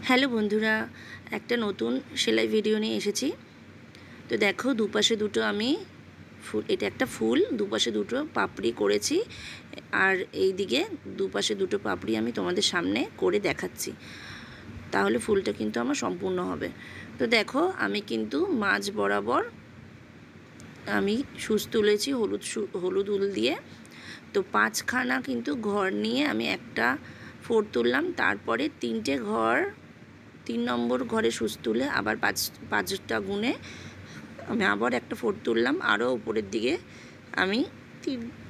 Hello বন্ধুরা, একটা নতুন সেলাই ভিডিও নিয়ে এসেছি। তো দেখো, দুপাশে দুটো আমি ফুল, এটা একটা ফুল, দুপাশে দুটো পাপড়ি করেছি। আর এই দিকে দুপাশে দুটো পাপড়ি আমি তোমাদের সামনে করে দেখাচ্ছি, তাহলে ফুলটা কিন্তু আমার সম্পূর্ণ হবে। তো দেখো, আমি কিন্তু মাঝ বরাবর আমি সুচ তুলেছি হলুদ উল দিয়ে। তো 5খানা কিন্তু ঘর নিয়ে আমি একটা ফোর তুললাম, তারপরে 3টে ঘর, 3 নম্বর ঘরে সুচ তুলে আবার পাঁচটা গুনে আমি আবার একটা ফোর তুললাম, আরও উপরের দিকে আমি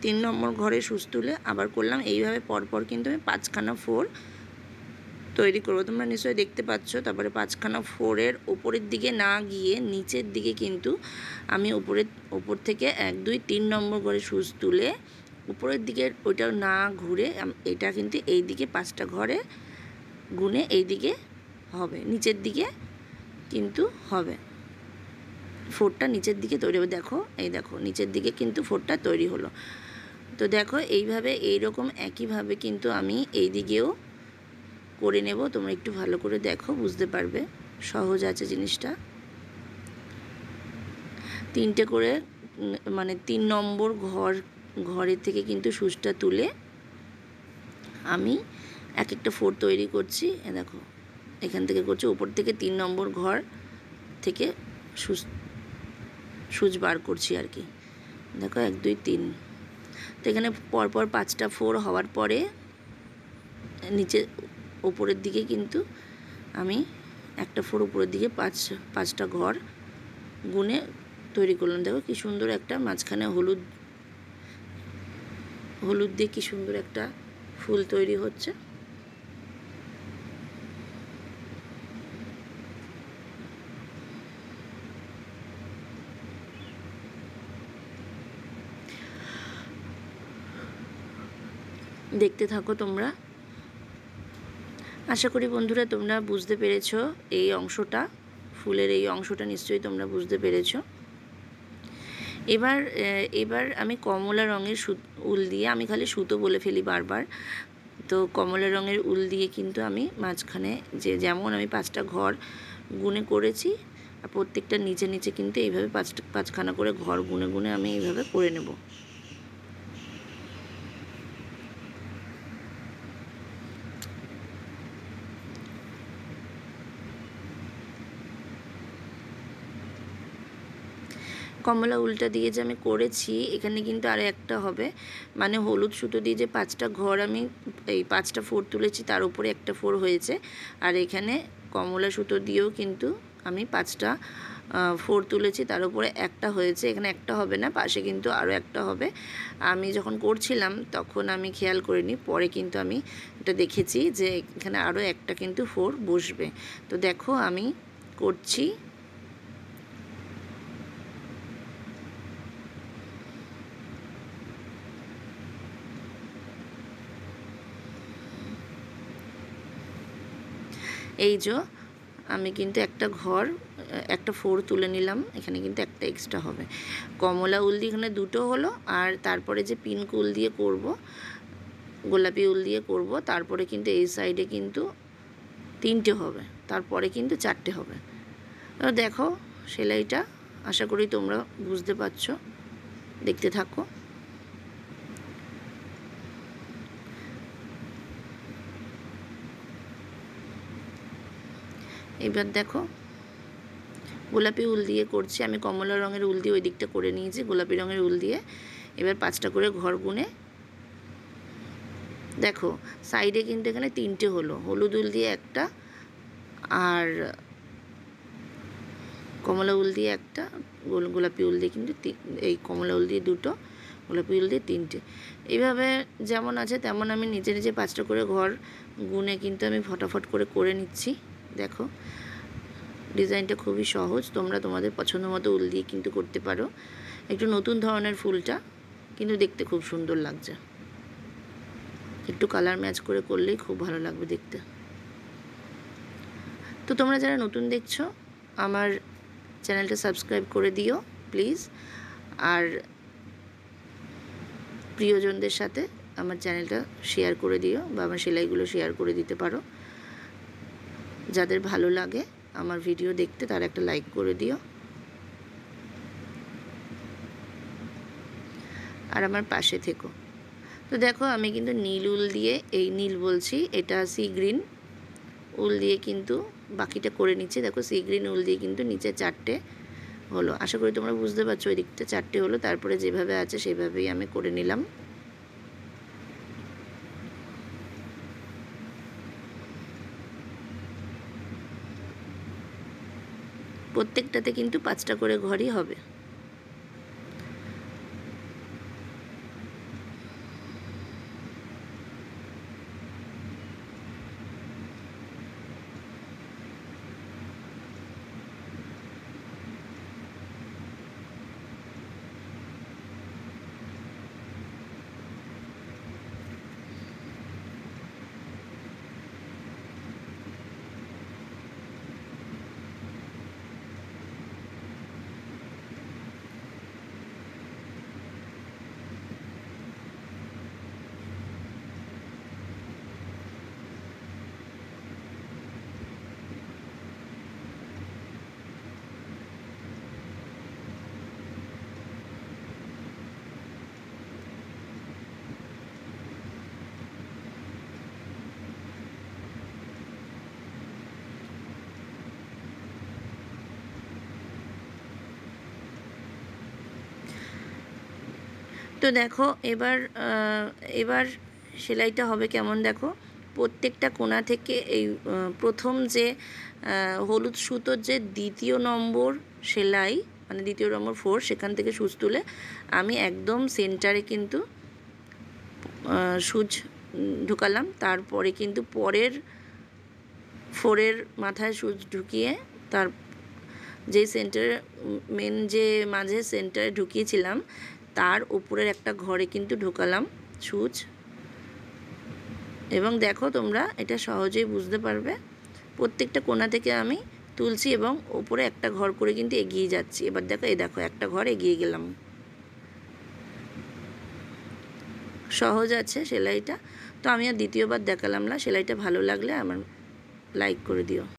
3 নম্বর ঘরে সুচ তুলে আবার করলাম। এইভাবে পরপর কিন্তু আমি 5খানা ফোর তৈরি করবো, তোমরা নিশ্চয়ই দেখতে পাচ্ছ। তারপরে 5খানা ফোরের উপরের দিকে না গিয়ে নিচের দিকে কিন্তু আমি উপর থেকে 1 2 3 নম্বর ঘরে সুচ তুলে উপরের দিকে ওইটা না ঘুরে এটা কিন্তু এই দিকে 5টা ঘরে গুনে এই দিকে হবে, নিচের দিকে কিন্তু হবে। ফোরটা নিচের দিকে তৈরি হবে। দেখো, এই দেখো নিচের দিকে কিন্তু ফোরটা তৈরি হলো। তো দেখো, এইভাবে এইরকম একইভাবে কিন্তু আমি এই দিকেও করে নেব। তোমরা একটু ভালো করে দেখো, বুঝতে পারবে, সহজ আছে জিনিসটা। 3টে করে মানে 3 নম্বর ঘরের থেকে কিন্তু সুচটা তুলে আমি এক একটা ফোর তৈরি করছি। দেখো, এখান থেকে করছি, উপর থেকে 3 নম্বর ঘর থেকে সুচ বার করছি আর কি। দেখো, 1 2 3। তো এখানে পরপর 5টা ফোর হওয়ার পরে নিচে উপরের দিকে কিন্তু আমি একটা ফোর উপরের দিকে 5টা ঘর গুনে তৈরি করলাম। দেখো কি সুন্দর একটা মাঝখানে হলুদ দিয়ে কি সুন্দর একটা ফুল তৈরি হচ্ছে। দেখতে থাকো তোমরা। আশা করি বন্ধুরা তোমরা বুঝতে পেরেছো এই অংশটা, ফুলের এই অংশটা নিশ্চয়ই তোমরা বুঝতে পেরেছো। এবার আমি কমলা রঙের উল দিয়ে, আমি খালি সুতো বলে ফেলি বারবার, তো কমলা রঙের উল দিয়ে কিন্তু আমি মাঝখানে যেমন আমি 5টা ঘর গুনে করেছি, আর প্রত্যেকটা নিচে নিচে কিন্তু এইভাবে 5খানা করে ঘর গুনে গুনে আমি এইভাবে করে নেব। কমলা উলটা দিয়ে যে আমি করেছি, এখানে কিন্তু আরও একটা হবে, মানে হলুদ সুতো দিয়ে যে 5টা ঘর আমি এই 5টা ফোর তুলেছি, তার উপরে একটা ফোর হয়েছে। আর এখানে কমলা সুতো দিয়েও কিন্তু আমি 5টা ফোর তুলেছি, তার উপরে একটা হয়েছে। এখানে একটা হবে না, পাশে কিন্তু আরও একটা হবে। আমি যখন করছিলাম তখন আমি খেয়াল করিনি, পরে কিন্তু আমি এটা দেখেছি যে এখানে আরও একটা কিন্তু ফোর বসবে। তো দেখো আমি করছি। এই যে আমি কিন্তু একটা ফোর তুলে নিলাম, এখানে কিন্তু একটা এক্সট্রা হবে। কমলা উল দিয়ে এখানে দুটো হলো, আর তারপরে যে পিঙ্ক উল দিয়ে করব, গোলাপি উল দিয়ে করব, তারপরে কিন্তু এই সাইডে কিন্তু 3টে হবে, তারপরে কিন্তু 4টে হবে। দেখো সেলাইটা, আশা করি তোমরা বুঝতে পারছো, দেখতে থাকো। এবার দেখো, গোলাপি উল দিয়ে করছি, আমি কমলা রঙের উল দিয়ে ওই দিকটা করে নিয়েছি, গোলাপি রঙের উল দিয়ে এবার 5টা করে ঘর গুনে। দেখো সাইডে কিন্তু এখানে 3টে হলো, হলুদ উল দিয়ে একটা, আর কমলা উল দিয়ে একটা, গোলাপি উল দিয়ে কিন্তু এই কমলা উল দিয়ে দুটো, গোলাপি উল দিয়ে 3টে। এইভাবে যেমন আছে তেমন আমি নিজে নিজে 5টা করে ঘর গুনে কিন্তু আমি ফটাফট করে নিচ্ছি। দেখো ডিজাইনটা খুবই সহজ, তোমরা তোমাদের পছন্দ মতো উল দিয়ে কিন্তু করতে পারো। একটু নতুন ধরনের ফুলটা কিন্তু দেখতে খুব সুন্দর লাগছে, একটু কালার ম্যাচ করে করলেই খুব ভালো লাগবে দেখতে। তো তোমরা যারা নতুন দেখছো আমার চ্যানেলটা সাবস্ক্রাইব করে দিও প্লিজ, আর প্রিয়জনদের সাথে আমার চ্যানেলটা শেয়ার করে দিও, বা আমার সেলাইগুলো শেয়ার করে দিতে পারো। যাদের ভালো লাগে আমার ভিডিও দেখতে তারা একটা লাইক করে দিও, আর আমার পাশে থেকো। তো দেখো আমি কিন্তু নীল উল দিয়ে, এই নীল বলছি, এটা সি গ্রিন উল দিয়ে কিন্তু বাকিটা করে নিচ্ছি। দেখো সি গ্রিন উল দিয়ে কিন্তু নিচে 4টে হলো। আশা করি তোমরা বুঝতে পারছো, ওই দিকটা 4টে হলো। তারপরে যেভাবে আছে সেভাবেই আমি করে নিলাম। প্রত্যেকটাতে কিন্তু 5টা করে ঘরই হবে। তো দেখো এবার সেলাইটা হবে কেমন দেখো। প্রত্যেকটা কোণা থেকে এই প্রথম যে হলুদ সুতোর যে 2য় নম্বর সেলাই, মানে 2য় নম্বর 4, সেখান থেকে সুচ তুলে আমি একদম সেন্টারে কিন্তু সুচ ঢুকালাম। তারপরে কিন্তু পরের 4-এর মাথায় সুচ ঢুকিয়ে তার যেই সেন্টারে মেন যে মাঝে সেন্টারে ঢুকিয়েছিলাম তার উপরের একটা ঘরে কিন্তু ঢোকালাম সুচ। এবং দেখো তোমরা এটা সহজেই বুঝতে পারবে, প্রত্যেকটা কোণা থেকে আমি তুলছি এবং উপরে একটা ঘর করে কিন্তু এগিয়ে যাচ্ছি। এবার দেখো, এই দেখো একটা ঘর এগিয়ে গেলাম। সহজ আছে সেলাইটা। তো আমি আর দ্বিতীয়বার দেখালাম না। সেলাইটা ভালো লাগলে আমার লাইক করে দিও।